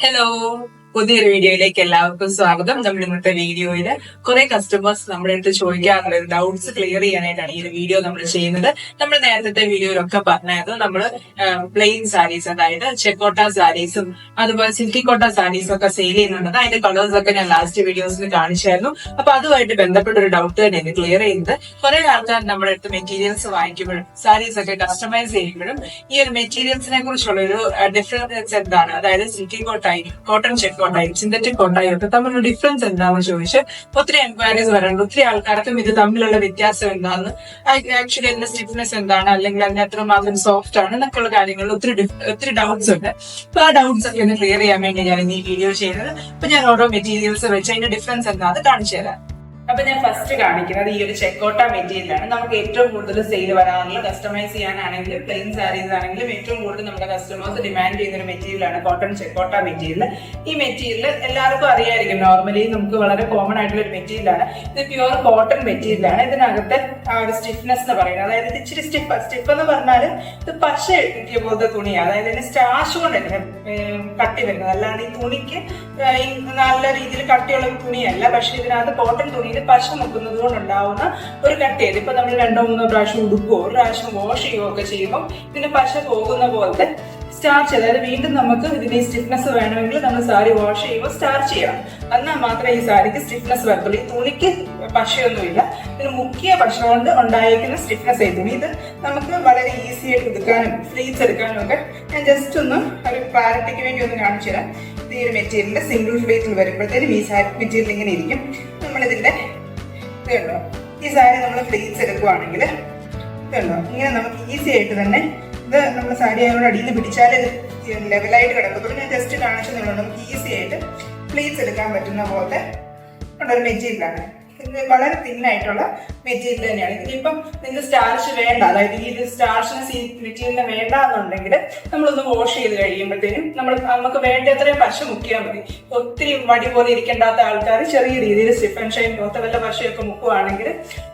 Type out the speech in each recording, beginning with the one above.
Hello, പുതിയൊരു വീഡിയോയിലേക്ക് എല്ലാവർക്കും സ്വാഗതം. നമ്മൾ ഇന്നത്തെ വീഡിയോയിൽ കുറെ കസ്റ്റമേഴ്സ് നമ്മുടെ അടുത്ത് ചോദിക്കാറുള്ള ഡൗട്ട്സ് ക്ലിയർ ചെയ്യാനായിട്ടാണ് ഈ ഒരു വീഡിയോ നമ്മൾ ചെയ്യുന്നത്. നമ്മൾ നേരത്തെ വീഡിയോയിലൊക്കെ പറഞ്ഞായിരുന്നു നമ്മൾ പ്ലെയിൻ സാരീസ്, അതായത് ചെക്കോട്ട സാരീസും അതുപോലെ സിൽക്കി കോട്ട സാരീസും ഒക്കെ സെയിൽ ചെയ്യുന്നുണ്ട്. അതിന്റെ കളേഴ്സ് ഒക്കെ ഞാൻ ലാസ്റ്റ് വീഡിയോസിൽ കാണിച്ചായിരുന്നു. അപ്പൊ അതുമായിട്ട് ബന്ധപ്പെട്ട ഒരു ഡൗട്ട് തന്നെയാണ് ക്ലിയർ ചെയ്യുന്നത്. കുറെ ആൾക്കാർ നമ്മുടെ അടുത്ത് മെറ്റീരിയൽസ് വാങ്ങിക്കുമ്പോഴും സാരീസ് ഒക്കെ കസ്റ്റമൈസ് ചെയ്യുമ്പോഴും ഈ ഒരു മെറ്റീരിയൽസിനെ കുറിച്ചുള്ള ഒരു ഡിഫറൻസ് എന്താണ്, അതായത് സിൽക്കി കോട്ടായി, കോട്ടൺ ചെക്കോട്ടായി, സിന്തറ്റിക് കോട്ടായി ഒക്കെ തമ്മിലുള്ള ഡിഫറൻസ് എന്താണെന്ന് ചോദിച്ച് ഒത്തിരി എൻക്വയറീസ് വരാറുണ്ട്. ഒത്തിരി ആൾക്കാർക്കും ഇത് തമ്മിലുള്ള വ്യത്യാസം എന്താണെന്ന്, ആക്ച്വലി അതിന്റെ സ്റ്റിഫ്നെസ് എന്താണ്, അല്ലെങ്കിൽ അതിന് എത്രമാത്രം സോഫ്റ്റ് ആണ് എന്നൊക്കെയുള്ള കാര്യങ്ങളിൽ ഒത്തിരി ഡൗട്ട്സ് ഉണ്ട്. അപ്പൊ ആ ഡൗട്ട്സ് ഒക്കെ ഒന്ന് ക്ലിയർ ചെയ്യാൻ വേണ്ടി ഞാൻ ഈ വീഡിയോ ചെയ്യുന്നത്. അപ്പൊ ഞാൻ ഓരോ മെറ്റീരിയൽസ് വെച്ച് അതിന്റെ ഡിഫറൻസ് എന്താണെന്ന് കാണിച്ചു തരാം. അപ്പൊ ഞാൻ ഫസ്റ്റ് കാണിക്കുന്നത് ഈ ഒരു ചെക്കോട്ട മെറ്റീരിയലാണ്. നമുക്ക് ഏറ്റവും കൂടുതൽ സെയിൽ വരാറുള്ള, കസ്റ്റമൈസ് ചെയ്യാനാണെങ്കിലും പ്ലെയിൻ സാരീസ് ആണെങ്കിലും ഏറ്റവും കൂടുതൽ നമ്മുടെ കസ്റ്റമേഴ്സ് ഡിമാൻഡ് ചെയ്യുന്ന ഒരു മെറ്റീരിയലാണ് കോട്ടൺ ചെക്കോട്ട മെറ്റീരിയൽ. ഈ മെറ്റീരിയൽ എല്ലാവർക്കും അറിയായിരിക്കും, നോർമലി നമുക്ക് വളരെ കോമൺ ആയിട്ടുള്ള ഒരു മെറ്റീരിയലാണ്. ഇത് പ്യുവർ കോട്ടൺ മെറ്റീരിയലാണ്. ഇതിനകത്ത് ആ ഒരു സ്റ്റിഫ്നെസ് എന്ന് പറയുന്നത്, അതായത് ഇത് ഇച്ചിരി സ്റ്റിഫ് എന്ന് പറഞ്ഞാൽ ഇത് പശ കിട്ടിയ പോലത്തെ തുണിയാണ്. അതായത് ഇതിന് സ്റ്റാർച്ച് കൊണ്ടല്ല കട്ടി വരുന്നത്, അല്ലാണ്ട് ഈ തുണിക്ക് നല്ല രീതിയിൽ കട്ടിയുള്ള തുണിയല്ല. പക്ഷെ ഇതിനകത്ത് കോട്ടൺ തുണി പശ മുക്കുന്നത് കൊണ്ടുണ്ടാവുന്ന ഒരു കട്ടിയത്. ഇപ്പൊ നമ്മൾ 2-3 പ്രാവശ്യം ഉടുക്കുകയോ ഒരു പ്രാവശ്യം വാഷ് ചെയ്യുകയോ ഒക്കെ ചെയ്യുമ്പോൾ ഇതിന്റെ പശ പോകുന്ന പോലത്തെ സ്റ്റാർച്ച്, അതായത് വീണ്ടും നമുക്ക് ഇതിന്റെ സ്റ്റിഫ്നെസ് വേണമെങ്കിൽ നമ്മൾ സാരി വാഷ് ചെയ്യുമ്പോൾ സ്റ്റാർച്ച് ചെയ്യണം. എന്നാൽ മാത്രമേ ഈ സാരിക്ക് സ്റ്റിഫ്നെസ് വരത്തുള്ളൂ. ഈ തുണിക്ക് പശയൊന്നുമില്ല, ഇതിന് മുക്കിയ പശ കൊണ്ട് ഉണ്ടായിരിക്കുന്ന സ്റ്റിഫ്നെസ് ആയി തുണി. ഇത് നമുക്ക് വളരെ ഈസി ആയിട്ട് എടുക്കാനും ഫ്ലീറ്റ്സ് എടുക്കാനും ഒക്കെ ഞാൻ ജസ്റ്റ് ഒന്ന് ഒരു ക്ലാരിറ്റിക്ക് വേണ്ടി ഒന്ന് കാണിച്ചു തരാം. ഈ ഒരു മെറ്റീരിയലിന്റെ സിംഗിൾ ഫ്ലീറ്റിൽ വരുമ്പോഴത്തേനും ഈ സാരി മെറ്റീരിയൽ ഇങ്ങനെ ഇരിക്കും. നമ്മളിതിന്റെ ഇതുണ്ടോ, ഈ സാരി നമ്മൾ ഫ്ലീറ്റ്സ് എടുക്കുവാണെങ്കിൽ ഇതുണ്ടോ ഇങ്ങനെ നമുക്ക് ഈസി ആയിട്ട് തന്നെ ഇത് നമ്മൾ സാരി അതിനോട് അടിയിൽ നിന്ന് പിടിച്ചാൽ ലെവലായിട്ട് കിടക്കത്തുള്ളൂ. ഞാൻ ജസ്റ്റ് കാണിച്ചതുകൊണ്ട് നമുക്ക് ഈസി ആയിട്ട് ഫ്ലീറ്റ്സ് എടുക്കാൻ പറ്റുന്ന പോലത്തെ ഒരു മെറ്റീരിയലാണ്. ഇത് വളരെ തിന്നായിട്ടുള്ള മെറ്റീരിയൽ തന്നെയാണ്. ഇതിനിപ്പം നിങ്ങൾക്ക് സ്റ്റാർച്ച് വേണ്ട, അതായത് ഈ സ്റ്റാർച്ചിനെസ് ഈ മെറ്റീരിയലിന് വേണ്ട എന്നുണ്ടെങ്കിൽ നമ്മളൊന്ന് വാഷ് ചെയ്ത് കഴിയുമ്പോഴത്തേനും നമുക്ക് വേണ്ടത്രയും പശ മുക്കിയാൽ മതി. ഒത്തിരി വടി പോലെ ഇരിക്കേണ്ടാത്ത ആൾക്കാർ ചെറിയ രീതിയിൽ സ്റ്റിഫ് ആൻഡ് ഷൈൻ പോലത്തെ വല്ല പശയൊക്കെ മുക്കുവാണെങ്കിൽ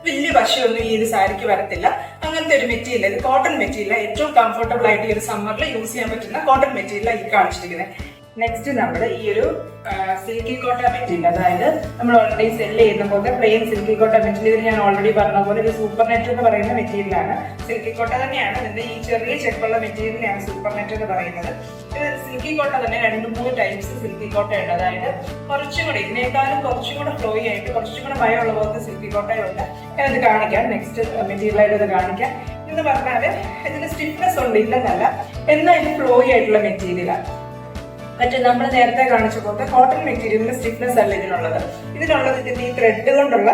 വലിയ പശയൊന്നും ഈ ഒരു സാരിക്ക് വരത്തില്ല. അങ്ങനത്തെ ഒരു മെറ്റീരിയൽ, ഇത് കോട്ടൺ മെറ്റീരിയൽ, ഏറ്റവും കംഫർട്ടബിൾ ആയിട്ട് ഈ ഒരു സമ്മറിൽ യൂസ് ചെയ്യാൻ പറ്റുന്ന കോട്ടൺ മെറ്റീരിയലാണ് ഈ കാണിച്ചിരിക്കുന്നത്. നെക്സ്റ്റ് നമ്മൾ ഈ ഒരു സിൽക്കി കോട്ട മെറ്റീരിയൽ, അതായത് നമ്മൾ ഓൾറെഡി സെല് ചെയ്യുന്ന പോലെ പ്ലെയിൻ സിൽക്കി കോട്ട മെറ്റീരിയൽ, ഞാൻ ഓൾറെഡി പറഞ്ഞ പോലെ ഇത് സൂപ്പർ നെറ്റ് എന്ന് പറയുന്ന മെറ്റീരിയലാണ്. സിൽക്കി കോട്ട തന്നെയാണ്, ഇതിന്റെ ഈ ചെറിയ ചെക്കുള്ള മെറ്റീരിയലിനെയാണ് സൂപ്പർ നെറ്റ് എന്ന് പറയുന്നത്. സിൽക്കി കോട്ട തന്നെ 2-3 ടൈപ്സ് സിൽക്കി കോട്ട ഉണ്ട്. അതായത് കുറച്ചും കൂടി ഇതിനേക്കാളും കുറച്ചും കൂടെ ഫ്ലോയി ആയിട്ട് കുറച്ചും കൂടെ മയമുള്ള പോലത്തെ സിൽക്കി കോട്ടയുണ്ട്. ഞാനത് കാണിക്കാം, നെക്സ്റ്റ് മെറ്റീരിയലായിട്ട് ഇത് കാണിക്കാം. എന്ന് പറഞ്ഞാൽ ഇതിന് സ്റ്റിഫ്നെസ് ഉണ്ട്, ഇല്ലെന്നല്ല, എന്നാൽ ഇത് ഫ്ലോയി ആയിട്ടുള്ള മെറ്റീരിയലാണ്. മറ്റേ നമ്മൾ നേരത്തെ കാണിച്ച പോലത്തെ കോട്ടൺ മെറ്റീരിയലിന്റെ സ്റ്റിഫ്നെസ് അല്ല ഇതിനുള്ളത്. ഇതിന്റെ ഈ ത്രെഡ് കൊണ്ടുള്ള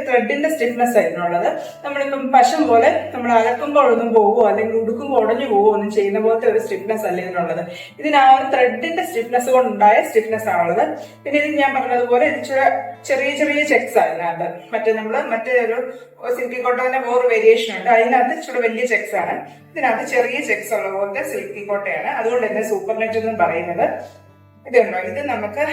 ത്രെഡിന്റെ സ്റ്റിഫ്നെസ് ആയിരുന്നുള്ളത്. നമ്മളിപ്പം പശം പോലെ നമ്മൾ അലക്കുമ്പോൾ ഒന്നും പോവോ അല്ലെങ്കിൽ ഉടുക്കുമ്പോൾ ഉടഞ്ഞു പോവോ ഒന്നും ചെയ്യുന്ന പോലത്തെ ഒരു സ്റ്റിഫ്നെസ് അല്ല ഇതിനുള്ളത്. ഇതിന് ആ ഒരു ത്രെഡിന്റെ സ്റ്റിഫ്നെസ് കൊണ്ടുണ്ടായ സ്റ്റിഫ്നെസ് ആണുള്ളത്. പിന്നെ ഇത് ഞാൻ പറഞ്ഞതുപോലെ ഇത് ചെറിയ ചെറിയ ചെക്സ് ആണ് ഇതിനകത്ത്. മറ്റേ ഒരു സിൽക്കി കോട്ടന്റെ വേറെ വേരിയേഷൻ ഉണ്ട്, അതിനകത്ത് ഇച്ചിരി വലിയ ചെക്സ് ആണ്. ഇതിനകത്ത് ചെറിയ ചെക്സ് ഉള്ള പോലത്തെ സിൽക്കി കോട്ടയാണ്. അതുകൊണ്ട് തന്നെ സൂപ്പർ നെറ്റ് എന്നും പറയുന്നത്. ഇതുണ്ടോ, ഇത് നമുക്ക്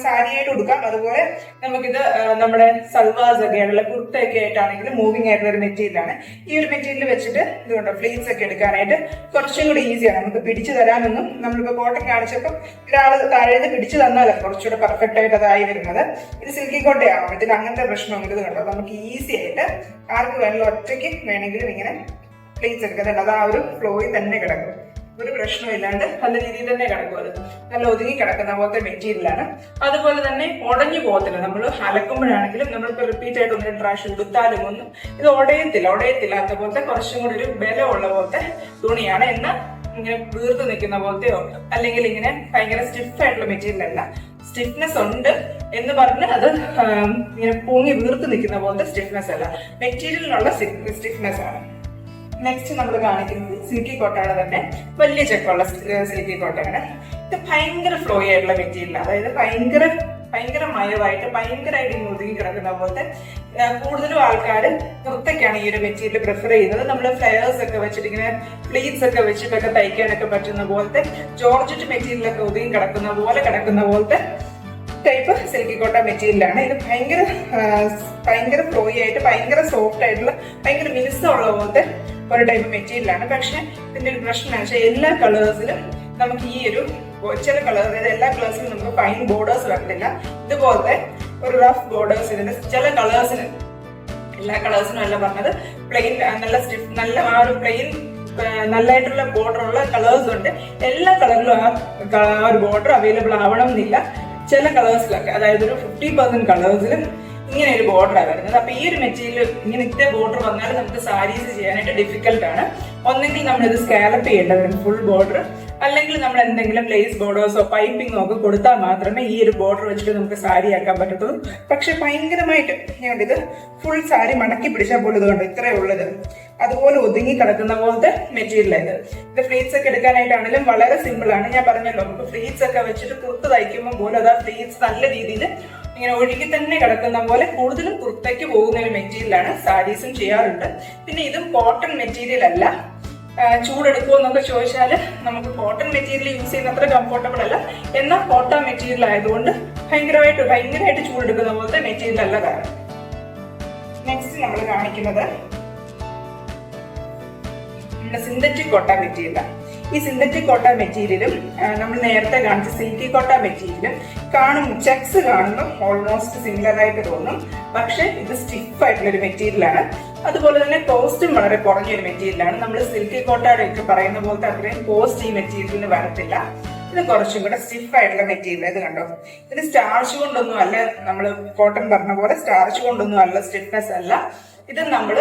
സാരിയായിട്ട് ഉടുക്കാം. അതുപോലെ നമുക്കിത് നമ്മുടെ സൽവാസ് ഒക്കെ ആയിട്ടുള്ള കുർത്തയൊക്കെ ആയിട്ടാണെങ്കിലും മൂവിങ് ആയിട്ടുള്ള ഒരു മെറ്റീരിയലാണ്. ഈ ഒരു മെറ്റീരിയൽ വെച്ചിട്ട് ഇതുകൊണ്ടോ ഫ്ലീറ്റ്സ് ഒക്കെ എടുക്കാനായിട്ട് കുറച്ചും കൂടി ഈസിയാണ്. നമുക്ക് പിടിച്ചു തരാനൊന്നും, നമ്മളിപ്പോൾ കോട്ടൺ കാണിച്ചപ്പോൾ ഒരാൾ താഴേന്ന് പിടിച്ചു തന്നാലോ കുറച്ചുകൂടെ പെർഫെക്റ്റ് ആയിട്ട് അതായി വരുന്നത്. ഇത് സിൽക്കി കോട്ടയാണോ, ഇതിന് അങ്ങനത്തെ പ്രശ്നമൊന്നും ഇത് കണ്ടോ. നമുക്ക് ഈസി ആയിട്ട് ആർക്ക് വേണമെങ്കിലും ഒറ്റയ്ക്ക് വേണമെങ്കിലും ഇങ്ങനെ ഫ്ലീറ്റ്സ് എടുക്കുന്നുണ്ട്. അത് ആ ഒരു ഫ്ലോയിൽ തന്നെ കിടക്കും, ഒരു പ്രശ്നം ഇല്ലാണ്ട് നല്ല രീതിയിൽ തന്നെ കിടക്കും. അത് നല്ല ഒതുങ്ങി കിടക്കുന്ന പോലത്തെ മെറ്റീരിയലാണ്. അതുപോലെ തന്നെ ഉടഞ്ഞു പോകത്തില്ല. നമ്മൾ അലക്കുമ്പോഴാണെങ്കിലും നമ്മളിപ്പോൾ റിപ്പീറ്റ് ആയിട്ട് 1-2 പ്രാവശ്യം എടുത്താലും ഒന്നും ഇത് ഉടയത്തില്ലാത്ത പോലത്തെ കുറച്ചും കൂടി ഒരു ബലമുള്ള പോലത്തെ തുണിയാണ്. എന്നാൽ ഇങ്ങനെ വീർത്ത് നിൽക്കുന്ന പോലത്തെയോ അല്ലെങ്കിൽ ഇങ്ങനെ ഭയങ്കര സ്റ്റിഫ് ആയിട്ടുള്ള മെറ്റീരിയൽ അല്ല. സ്റ്റിഫ്നെസ് ഉണ്ട് എന്ന് പറഞ്ഞ് അത് ഇങ്ങനെ പൊങ്ങി വീർത്ത് നിൽക്കുന്ന പോലത്തെ സ്റ്റിഫ്നെസ് അല്ല, മെറ്റീരിയലിനുള്ള സ്റ്റിഫ്നെസ് ആണ്. നെക്സ്റ്റ് നമ്മൾ കാണിക്കുന്നത് സിൽക്കി കോട്ടയുടെ തന്നെ വലിയ ചെക്കുള്ള സിൽക്കി കോട്ടയാണ്. ഇത് ഭയങ്കര ഫ്ലോയി ആയിട്ടുള്ള മെറ്റീരിയലാണ്. അതായത് ഭയങ്കര മയമായിട്ട് ഭയങ്കരമായിട്ട് ഒതുങ്ങി കിടക്കുന്ന പോലത്തെ. കൂടുതലും ആൾക്കാർ നൃത്തക്കാണ് ഈ ഒരു മെറ്റീരിയൽ പ്രിഫർ ചെയ്യുന്നത്. നമ്മൾ ഫ്ലയേഴ്സ് ഒക്കെ വെച്ചിട്ട് ഇങ്ങനെ പ്ലീറ്റ്സ് ഒക്കെ വെച്ചിട്ടൊക്കെ തയ്ക്കാനൊക്കെ പറ്റുന്ന പോലത്തെ ജോർജറ്റ് മെറ്റീരിയലൊക്കെ ഒതുങ്ങി കിടക്കുന്ന പോലത്തെ ടൈപ്പ് സിൽക്കി കോട്ട മെറ്റീരിയലാണ്. ഇത് ഭയങ്കര ഫ്ലോയി ആയിട്ട് ഭയങ്കര സോഫ്റ്റ് ആയിട്ടുള്ള ഭയങ്കര മിനുസമുള്ള പോലത്തെ ഒരു ടൈപ്പ് മെറ്റീരിയലാണ്. പക്ഷെ ഇതിന്റെ ഒരു പ്രശ്നം എന്ന് വെച്ചാൽ എല്ലാ കളേഴ്സിലും നമുക്ക് ഈ ഒരു ചില കളർ, അതായത് എല്ലാ കളേഴ്സിനും നമുക്ക് ഫൈൻ ബോർഡേഴ്സ് വരത്തില്ല. ഇതുപോലത്തെ ഒരു റഫ് ബോർഡേഴ്സ് ഇതിന്റെ ചില കളേഴ്സിന്, എല്ലാ കളേഴ്സിനും അല്ല പറഞ്ഞത്, പ്ലെയിൻ നല്ല സ്റ്റിഫ്, നല്ല ആ ഒരു പ്ലെയിൻ നല്ലതായിട്ടുള്ള ബോർഡർ ഉള്ള കളേഴ്സ് ഉണ്ട്. എല്ലാ കളറിലും ആ ഒരു ബോർഡർ അവൈലബിൾ ആവണം എന്നില്ല. ചില കളേഴ്സിലൊക്കെ, അതായത് ഒരു 50% കളേഴ്സിലും ഇങ്ങനെ ഒരു ബോർഡറാണ് വരുന്നത്. അപ്പൊ ഈ ഒരു മെറ്റീരിയൽ ഇങ്ങനെ ഇത്ര ബോർഡർ വന്നാൽ നമുക്ക് സാരീസ് ചെയ്യാനായിട്ട് ഡിഫിക്കൽട്ട് ആണ്. ഒന്നെങ്കിൽ നമ്മൾ ഇത് സ്കാലപ്പ് ചെയ്യേണ്ടത് ഫുൾ ബോർഡർ, അല്ലെങ്കിൽ നമ്മൾ എന്തെങ്കിലും ലേസ് ബോർഡേഴ്സോ പൈപ്പിങ്ങോ ഒക്കെ കൊടുത്താൽ മാത്രമേ ഈ ഒരു ബോർഡർ വെച്ചിട്ട് നമുക്ക് സാരി ആക്കാൻ പറ്റത്തുള്ളൂ. പക്ഷെ ഭയങ്കരമായിട്ട് ഇത് ഫുൾ സാരി മടക്കി പിടിച്ചാൽ പോലും ഇതുകൊണ്ട് ഇത്രയേ ഉള്ളത്, അതുപോലെ ഒതുങ്ങി കിടക്കുന്ന പോലത്തെ മെറ്റീരിയൽ ഇത് ഫ്ലീറ്റ്സ് ഒക്കെ എടുക്കാനായിട്ടാണെങ്കിലും വളരെ സിമ്പിൾ ആണ്. ഞാൻ പറഞ്ഞല്ലോ, നമുക്ക് ഫ്ലീറ്റ്സ് ഒക്കെ വെച്ചിട്ട് കുർത്ത തയ്ക്കുമ്പോൾ പോലും അതാ ഫ്ലീറ്റ്സ് നല്ല രീതിയിൽ ഇങ്ങനെ ഒഴുകി തന്നെ കിടക്കുന്ന പോലെ കൂടുതലും കുർത്തയ്ക്ക് പോകുന്ന ഒരു മെറ്റീരിയലാണ്. സാരീസും ചെയ്യാറുണ്ട്. പിന്നെ ഇതും കോട്ടൺ മെറ്റീരിയൽ അല്ല. ചൂടെടുക്കുമോ എന്നൊക്കെ ചോദിച്ചാൽ നമുക്ക് കോട്ടൺ മെറ്റീരിയൽ യൂസ് ചെയ്യുന്ന അത്ര കംഫർട്ടബിൾ അല്ല. എന്നാൽ കോട്ടൺ മെറ്റീരിയൽ ആയതുകൊണ്ട് ഭയങ്കരമായിട്ട് ചൂടെടുക്കുന്ന പോലത്തെ മെറ്റീരിയൽ അല്ല കാരണം. നെക്സ്റ്റ് നമ്മൾ കാണിക്കുന്നത് സിന്തറ്റിക് കോട്ട മെറ്റീരിയലാണ്. ഈ സിന്തറ്റിക് കോട്ട മെറ്റീരിയലും നമ്മൾ നേരത്തെ കാണിച്ച സിൽക്കി കോട്ട മെറ്റീരിയലും ചെക്സ് കാണുമ്പോൾ ഓൾമോസ്റ്റ് സിമിലർ ആയിട്ട് തോന്നും. പക്ഷെ ഇത് സ്റ്റിഫ് ആയിട്ടുള്ള ഒരു മെറ്റീരിയലാണ്. അതുപോലെ തന്നെ കോസ്റ്റും വളരെ കുറഞ്ഞൊരു മെറ്റീരിയലാണ്. നമ്മൾ സിൽക്കി കോട്ടയുടെ ഒക്കെ പറയുന്ന പോലത്തെ അത്രയും കോസ്റ്റ് ഈ മെറ്റീരിയലിന് വരത്തില്ല. ഇത് കുറച്ചും കൂടെ സ്റ്റിഫ് ആയിട്ടുള്ള മെറ്റീരിയൽ. ഇത് കണ്ടോ, ഇത് സ്റ്റാർച്ച് കൊണ്ടൊന്നും അല്ല, നമ്മൾ കോട്ടൺ പറഞ്ഞ പോലെ സ്റ്റാർച്ച് കൊണ്ടൊന്നും അല്ല, സ്റ്റിഫ്നെസ് അല്ല. ഇത് നമ്മൾ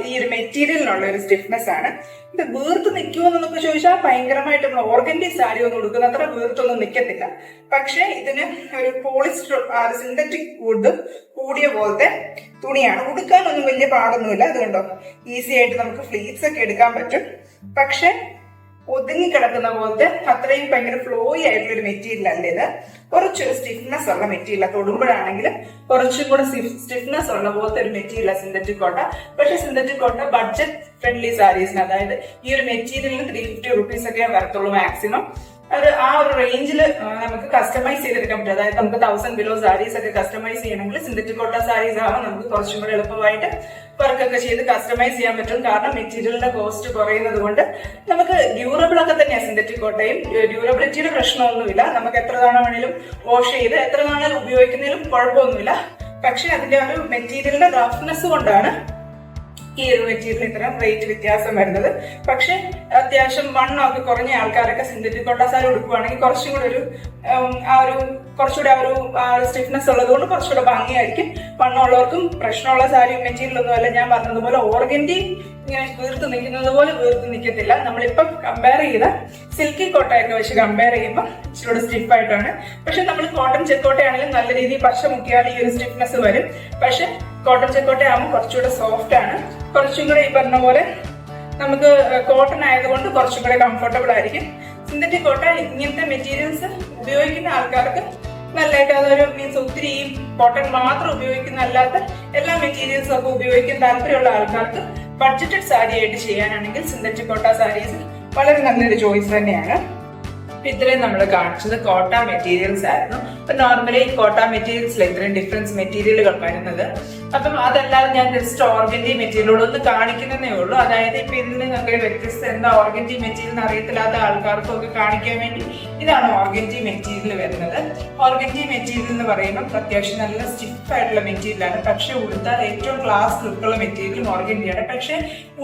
ഈ ഒരു മെറ്റീരിയലിനുള്ള ഒരു സ്റ്റിഫ്നെസ് ആണ്. ഇത് വീർത്ത് നിൽക്കുമോ എന്നൊക്കെ ചോദിച്ചാൽ ഭയങ്കരമായിട്ട് നമ്മൾ ഓർഗൻഡി സാരി ഒന്നും ഉടുക്കുന്ന അത്ര വീർത്തൊന്നും നിൽക്കത്തില്ല. പക്ഷെ ഇതിന് ഒരു പോളിസ്റ്റർ സിന്തറ്റിക് വുഡ് കൂടിയ പോലത്തെ തുണിയാണ്. ഉടുക്കാനൊന്നും വലിയ പാടൊന്നുമില്ല. അതുകൊണ്ടോ ഈസി ആയിട്ട് നമുക്ക് ഫ്ലീറ്റ്സ് ഒക്കെ എടുക്കാൻ പറ്റും. പക്ഷെ ഒതുങ്ങി കിടക്കുന്ന പോലത്തെ അത്രയും ഭയങ്കര ഫ്ലോയി ആയിട്ടുള്ള ഒരു മെറ്റീരിയൽ അല്ല ഇത്. കുറച്ചൊരു സ്റ്റിഫ്നെസ് ഉള്ള മെറ്റീരിയൽ, തൊടുമ്പോഴാണെങ്കിൽ കുറച്ചും കൂടെ സ്റ്റിഫ്നെസ് ഉള്ള പോലത്തെ ഒരു മെറ്റീരിയൽ സിന്തറ്റിക് കോട്ട. പക്ഷെ സിന്തറ്റിക് കോട്ട ബഡ്ജറ്റ് ഫ്രണ്ട്ലി സാരീസിന്, അതായത് ഈ ഒരു മെറ്റീരിയലിന് 350 rupees ഒക്കെ വരത്തുള്ളൂ മാക്സിമം. ആ ഒരു റേഞ്ചിൽ നമുക്ക് കസ്റ്റമൈസ് ചെയ്തെടുക്കാൻ പറ്റും. അതായത് നമുക്ക് 1000 below സാരീസ് ഒക്കെ കസ്റ്റമൈസ് ചെയ്യണമെങ്കിൽ സിന്തറ്റിക് കോട്ട സാരീസ് ആവാൻ നമുക്ക് കുറച്ചും കൂടെ എളുപ്പമായിട്ട് വർക്കൊക്കെ ചെയ്ത് കസ്റ്റമൈസ് ചെയ്യാൻ പറ്റും. കാരണം മെറ്റീരിയലിന്റെ കോസ്റ്റ് കുറയുന്നത് കൊണ്ട് നമുക്ക് ഡ്യൂറബിൾ ഒക്കെ തന്നെയാണ് സിന്തറ്റിക് കോട്ടയും. ഡ്യൂറബിലിറ്റിയുടെ പ്രശ്നമൊന്നുമില്ല. നമുക്ക് എത്ര തവണ വേണേലും വാഷ് ചെയ്ത് എത്ര നാളും ഉപയോഗിക്കുന്നതിലും കുഴപ്പമൊന്നുമില്ല. പക്ഷെ അതിന്റെ ഒരു മെറ്റീരിയലിന്റെ റഫ്നെസ് കൊണ്ടാണ് ഈ ഒരു മെറ്റീരിയൽ ഇത്ര റേറ്റ് വ്യത്യാസം വരുന്നത്. പക്ഷെ അത്യാവശ്യം വണ്ണമൊക്കെ കുറഞ്ഞ ആൾക്കാരൊക്കെ സിന്തറ്റിക് കോട്ട സാരി ഉടുക്കുവാണെങ്കിൽ കുറച്ചും കൂടെ കുറച്ചുകൂടെ ആ ഒരു സ്റ്റിഫ്നെസ് ഉള്ളത് കൊണ്ട് കുറച്ചുകൂടെ ഭംഗിയായിരിക്കും. വണ്ണമുള്ളവർക്കും പ്രശ്നമുള്ള സാരി മെറ്റീരിയൽ ഒന്നും അല്ല. ഞാൻ പറഞ്ഞതുപോലെ ഓർഗൻഡി ഇങ്ങനെ വീർത്ത് നിൽക്കുന്നത് പോലെ വീർത്ത് നിൽക്കത്തില്ല. നമ്മളിപ്പം കമ്പയർ ചെയ്ത സിൽക്കി കോട്ടയൊക്കെ വെച്ച് കമ്പയർ ചെയ്യുമ്പോൾ ഇച്ചിരി സ്റ്റിഫ് ആയിട്ടാണ്. പക്ഷെ നമ്മൾ കോട്ടൺ ചെക്കോട്ടയാണെങ്കിലും നല്ല രീതിയിൽ പശ മുക്കിയാൽ ഈ ഒരു സ്റ്റിഫ്നെസ് വരും. പക്ഷെ കോട്ടൺ ചെക്കോട്ട ആകുമ്പോൾ കുറച്ചുകൂടെ സോഫ്റ്റ് ആണ്. കുറച്ചും കൂടെ ഈ പറഞ്ഞ പോലെ നമുക്ക് കോട്ടൺ ആയതുകൊണ്ട് കുറച്ചും കൂടെ കംഫർട്ടബിൾ ആയിരിക്കും. സിന്തറ്റിക് കോട്ട ഇങ്ങനത്തെ മെറ്റീരിയൽസ് ഉപയോഗിക്കുന്ന ആൾക്കാർക്ക് നല്ലതായിട്ട്, അതൊരു മീൻസ് ഒത്തിരി ഈ കോട്ടൺ മാത്രം ഉപയോഗിക്കുന്ന അല്ലാത്ത എല്ലാ മെറ്റീരിയൽസും ഒക്കെ ഉപയോഗിക്കാൻ താല്പര്യമുള്ള ആൾക്കാർക്ക് ബഡ്ജറ്റഡ് സാരി ആയിട്ട് ചെയ്യാനാണെങ്കിൽ സിന്തറ്റിക് കോട്ട സാരീസ് വളരെ നല്ലൊരു ചോയ്സ് തന്നെയാണ്. ഇത്രയും നമ്മൾ കാണിച്ചത് കോട്ട മെറ്റീരിയൽസ് ആയിരുന്നു. അപ്പൊ നോർമലി കോട്ട മെറ്റീരിയൽസിൽ ഇത്രയും ഡിഫറൻസ് മെറ്റീരിയലുകൾ വരുന്നത്. അപ്പം അതല്ലാതെ ഞാൻ ജസ്റ്റ് ഓർഗൻഡി മെറ്റീരിയലോട് ഒന്ന് കാണിക്കുന്നതേ ഉള്ളൂ. അതായത് ഇപ്പൊ ഇതിൽ നിങ്ങൾക്ക് വ്യത്യസ്ത എന്താ ഓർഗൻഡി മെറ്റീരിയൽ അറിയത്തില്ലാത്ത ആൾക്കാർക്കൊക്കെ കാണിക്കാൻ വേണ്ടി ഇതാണ് ഓർഗൻഡി മെറ്റീരിയൽ വരുന്നത്. ഓർഗൻഡി മെറ്റീരിയൽ എന്ന് പറയുമ്പോൾ അത്യാവശ്യം നല്ല സ്റ്റിഫ് ആയിട്ടുള്ള മെറ്റീരിയലാണ്. പക്ഷെ ഉടുത്താൽ ഏറ്റവും ക്ലാസ് ലുക്കുള്ള മെറ്റീരിയലും ഓർഗൻഡിയാണ്. പക്ഷെ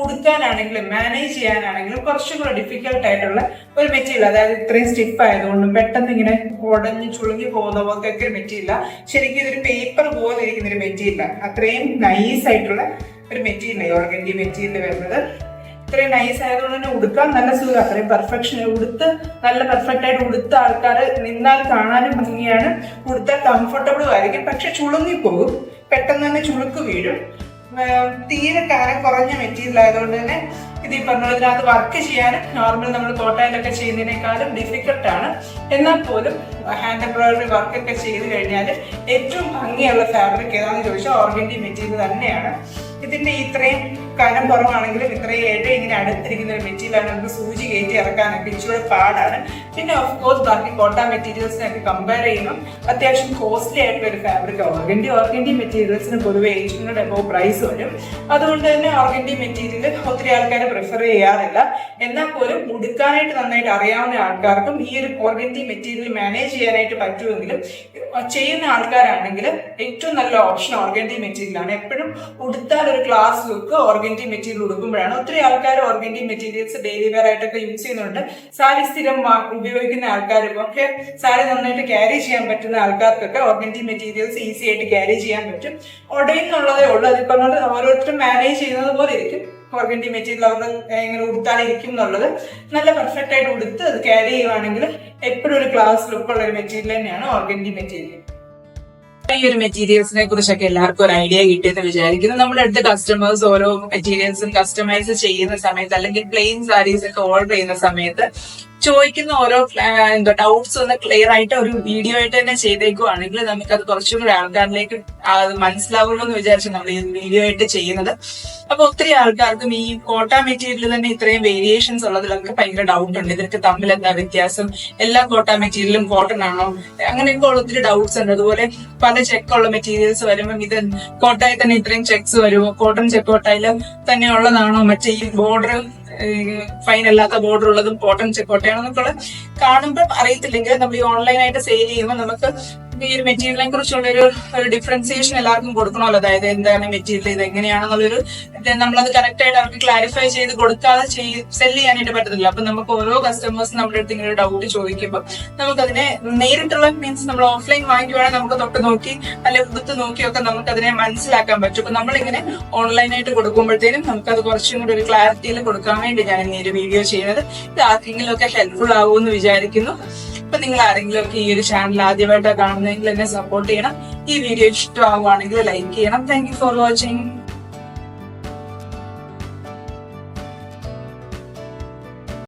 ഉടുക്കാനാണെങ്കിലും മാനേജ് ചെയ്യാനാണെങ്കിലും കുറച്ചും കൂടെ ഡിഫിക്കൽട്ട് ആയിട്ടുള്ള ഒരു മെറ്റീരിയൽ. അതായത് ഇത്രയും സ്റ്റിഫ് ആയതുകൊണ്ടും പെട്ടെന്ന് ഇങ്ങനെ ഉടഞ്ഞ് ചുളുങ്ങി പോകുന്ന പോലത്തെ ഒരു മെറ്റീരിയൽ. ശരിക്കും ഇതൊരു പേപ്പർ പോലെ ഇരിക്കുന്ന ഒരു മെറ്റീരിയലാണ്. അത്രയും നൈസ് ആയിട്ടുള്ള ഒരു മെറ്റീരിയൽ ഓർഗൻഡി മെറ്റീരിയൽ വരുന്നത്. ഇത്രയും നൈസ് ആയതുകൊണ്ട് തന്നെ ഉടുക്കാൻ നല്ല സുഖം. അത്രയും പെർഫെക്ഷൻ ഉടുത്ത് നല്ല പെർഫെക്റ്റ് ആയിട്ട് ഉടുത്ത ആൾക്കാർ നിന്നാൽ കാണാനും ഭംഗിയാണ്, ഉടുത്താൽ കംഫർട്ടബിളും ആയിരിക്കും. പക്ഷെ ചുളുങ്ങിപ്പോകും, പെട്ടെന്ന് തന്നെ ചുളുക്ക് വീഴും. തീരെ കനം കുറഞ്ഞ മെറ്റീരിയൽ ആയതുകൊണ്ട് തന്നെ ഇത് ഈ പറഞ്ഞതിനകത്ത് വർക്ക് ചെയ്യാനും നോർമൽ നമ്മൾ കോട്ടയിലൊക്കെ ചെയ്യുന്നതിനേക്കാളും ഡിഫിക്കൽട്ടാണ്. എന്നാൽ പോലും ഹാൻഡ് എംബ്രോയിഡറി വർക്കൊക്കെ ചെയ്ത് കഴിഞ്ഞാൽ ഏറ്റവും ഭംഗിയുള്ള ഫാബ്രിക് ഏതാണെന്ന് ചോദിച്ചാൽ ഓർഗൻഡി മെറ്റീരിയൽ തന്നെയാണ്. ഇതിന്റെ ഇത്രയും കനം കുറവാണെങ്കിലും ഇത്രയായിട്ട് ഇങ്ങനെ അടുത്തിരിക്കുന്ന ഒരു മെറ്റീരിയലാണ്. നമുക്ക് സൂചി കയറ്റി ഇറക്കാനൊക്കെ ഇച്ചിരി പാടാണ്. പിന്നെ ഓഫ് കോഴ്സ് ബാക്കി കോട്ട മെറ്റീരിയൽസിനൊക്കെ കമ്പയർ ചെയ്യുമ്പോൾ അത്യാവശ്യം കോസ്റ്റ്ലി ആയിട്ടുള്ള ഒരു ഫാബ്രിക് ഓർഗൻഡി മെറ്റീരിയൽസിന് പൊതുവെ 800 എബോവ് പ്രൈസ് വരും. അതുകൊണ്ട് തന്നെ ഓർഗൻഡി മെറ്റീരിയൽ ഒത്തിരി ആൾക്കാർ പ്രിഫർ ചെയ്യാറില്ല. എന്നാൽ പോലും ഉടുക്കാനായിട്ട് നന്നായിട്ട് അറിയാവുന്ന ആൾക്കാർക്കും ഈ ഒരു ഓർഗൻഡി മെറ്റീരിയൽ മാനേജ് ചെയ്യാനായിട്ട് പറ്റുമെങ്കിലും ചെയ്യുന്ന ആൾക്കാരാണെങ്കിൽ ഏറ്റവും നല്ല ഓപ്ഷൻ ഓർഗൻഡി മെറ്റീരിയലാണ്. എപ്പോഴും ഉടുത്താൽ ഒരു ക്ലാസ് ലുക്ക് ഓർഗൻഡി മെറ്റീരിയൽ ഉടുക്കുമ്പോഴാണ്. ഒത്തിരി ആൾക്കാർ ഓർഗൻഡി മെറ്റീരിയൽസ് ഡെയിലി വെയർ ആയിട്ടൊക്കെ യൂസ് ചെയ്യുന്നുണ്ട്. സാരി സ്ഥിരം ഉപയോഗിക്കുന്ന ആൾക്കാർക്കും ഒക്കെ സാരി നന്നായിട്ട് ക്യാരി ചെയ്യാൻ പറ്റുന്ന ആൾക്കാർക്കൊക്കെ ഓർഗൻഡി മെറ്റീരിയൽസ് ഈസി ആയിട്ട് ക്യാരി ചെയ്യാൻ പറ്റും. ഉടയുന്നുള്ളതേ ഉള്ളൂ. അതിപ്പോ ഓരോരുത്തരും മാനേജ് ചെയ്യുന്നത് പോലെ ഇരിക്കും. ഓർഗൻഡി മെറ്റീരിയൽ അവരുടെ ഇങ്ങനെ ഉടുത്താണിരിക്കും എന്നുള്ളത് നല്ല പെർഫെക്റ്റ് ആയിട്ട് ഉടുത്ത് അത് ക്യാരി ചെയ്യുവാണെങ്കിൽ എപ്പോഴും ഒരു ക്ലാസ് ലുക്കുള്ള ഒരു മെറ്റീരിയൽ തന്നെയാണ് ഓർഗൻഡി മെറ്റീരിയൽ. ഈ ഒരു മെറ്റീരിയൽസിനെ കുറിച്ചൊക്കെ എല്ലാവർക്കും ഒരു ഐഡിയ കിട്ടിയെന്ന് വിചാരിക്കുന്നു. നമ്മുടെ അടുത്ത് കസ്റ്റമേഴ്സ് ഓരോ മെറ്റീരിയൽസും കസ്റ്റമൈസ് ചെയ്യുന്ന സമയത്ത് അല്ലെങ്കിൽ പ്ലെയിൻ സാരീസ് ഒക്കെ ഓർഡർ ചെയ്യുന്ന സമയത്ത് ചോദിക്കുന്ന ഓരോ ഡൗട്ട്സ് ഒന്ന് ക്ലിയർ ആയിട്ട് ഒരു വീഡിയോ ആയിട്ട് തന്നെ ചെയ്തേക്കുവാണെങ്കിൽ നമുക്കത് കുറച്ചും കൂടി ആൾക്കാരിലേക്ക് മനസ്സിലാവുള്ളൂ എന്ന് വിചാരിച്ചു നമ്മൾ ഈ വീഡിയോ ആയിട്ട് ചെയ്യുന്നത്. അപ്പൊ ഒത്തിരി ആൾക്കാർക്കും ഈ കോട്ട മെറ്റീരിയൽ തന്നെ ഇത്രയും വേരിയേഷൻസ് ഉള്ളതിലൊക്കെ ഭയങ്കര ഡൗട്ട് ഉണ്ട്. ഇതിനൊക്കെ തമ്മിൽ എന്താ വ്യത്യാസം, എല്ലാ കോട്ട മെറ്റീരിയലും കോട്ടൺ ആണോ, അങ്ങനെയൊക്കെ ഉള്ള ഒത്തിരി ഡൗട്ട്സ് ഉണ്ട്. അതുപോലെ പല ചെക്കുള്ള മെറ്റീരിയൽസ് വരുമ്പോൾ ഇത് കോട്ടയിൽ തന്നെ ഇത്രയും ചെക്സ് വരുമോ, കോട്ടൺ ചെക്ക് കോട്ടയിൽ തന്നെ ഉള്ളതാണോ, മറ്റേ ഈ ബോർഡർ ഫൈൻ അല്ലാത്ത ബോർഡർ ഉള്ളതും കോട്ടൺ ചെക്കോട്ടയാണോ എന്നൊക്കെ കാണുമ്പോൾ അറിയത്തില്ലെങ്കിൽ നമ്മൾ ഈ ഓൺലൈനായിട്ട് സെയിൽ ചെയ്യുമ്പോൾ നമുക്ക് ഈ ഒരു മെറ്റീരിയലിനെ കുറിച്ചുള്ള ഒരു ഡിഫറൻസിയേഷൻ എല്ലാവർക്കും കൊടുക്കണമല്ലോ. അതായത് എന്താണ് മെറ്റീരിയൽ, ഇത് എങ്ങനെയാണെന്നുള്ളൊരു നമ്മളത് കറക്റ്റ് ആയിട്ട് അവർക്ക് ക്ലാരിഫൈ ചെയ്ത് കൊടുക്കാതെ സെല് ചെയ്യാനായിട്ട് പറ്റത്തില്ല. അപ്പൊ നമുക്ക് ഓരോ കസ്റ്റമേഴ്സ് നമ്മുടെ അടുത്ത് ഇങ്ങനെ ഒരു ഡൗട്ട് ചോദിക്കുമ്പോൾ നമുക്കതിനെ നേരിട്ടുള്ള മീൻസ് നമ്മൾ ഓഫ്ലൈൻ വാങ്ങിക്കുവാണെങ്കിൽ നമുക്ക് തൊട്ട് നോക്കി അല്ലെങ്കിൽ എടുത്ത് നോക്കിയൊക്കെ നമുക്കതിനെ മനസ്സിലാക്കാൻ പറ്റും. അപ്പൊ നമ്മളിങ്ങനെ ഓൺലൈനായിട്ട് കൊടുക്കുമ്പോഴത്തേനും നമുക്കത് കുറച്ചും കൂടി ഒരു ക്ലാരിറ്റിയിൽ കൊടുക്കാൻ വേണ്ടി ഞാൻ ഈ ഒരു വീഡിയോ ചെയ്യുന്നത്. ഇത് ആർക്കെങ്കിലും ഒക്കെ ഹെൽപ്ഫുൾ ആകുമെന്ന് വിചാരിക്കുന്നു. അപ്പൊ നിങ്ങൾ ആരെങ്കിലും ഒക്കെ ഈ ഒരു ചാനൽ ആദ്യമായിട്ട് കാണുന്നെങ്കിൽ എന്നെ സപ്പോർട്ട് ചെയ്യണം. ഈ വീഡിയോ ഇഷ്ടമാവുകയാണെങ്കിൽ ലൈക്ക് ചെയ്യണം. Thank you for watching.